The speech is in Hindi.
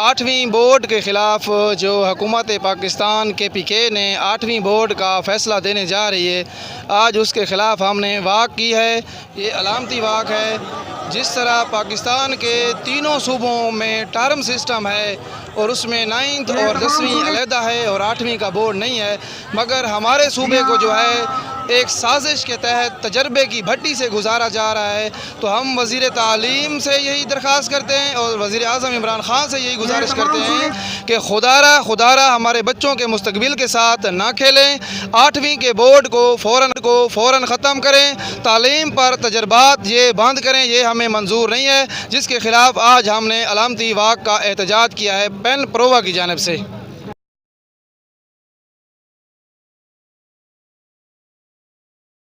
8वीं बोर्ड के ख़िलाफ़ जो हुकूमत पाकिस्तान KPK ने 8वीं बोर्ड का फ़ैसला देने जा रही है, आज उसके ख़िलाफ़ हमने वाक की है। ये अलामती वाक है। जिस तरह पाकिस्तान के तीनों सूबों में टर्म सिस्टम है और उसमें 9th और 10वीं अलहदा है और 8वीं का बोर्ड नहीं है, मगर हमारे सूबे को जो है एक साजिश के तहत तजर्बे की भट्टी से गुजारा जा रहा है। तो हम वज़ीर तालीम से यही दरख्वास्त करते हैं और वज़ीर आज़म इमरान ख़ान से यही गुजारिश करते हैं कि खुदारा हमारे बच्चों के मुस्तकबिल के साथ ना खेलें। 8वीं के बोर्ड को फ़ौरन ख़त्म करें। तालीम पर तजर्बात ये बंद करें, ये हमें मंजूर नहीं है, जिसके ख़िलाफ़ आज हमने अलामती वाक का एहतजाज किया है पेन प्रोवा की जानिब से।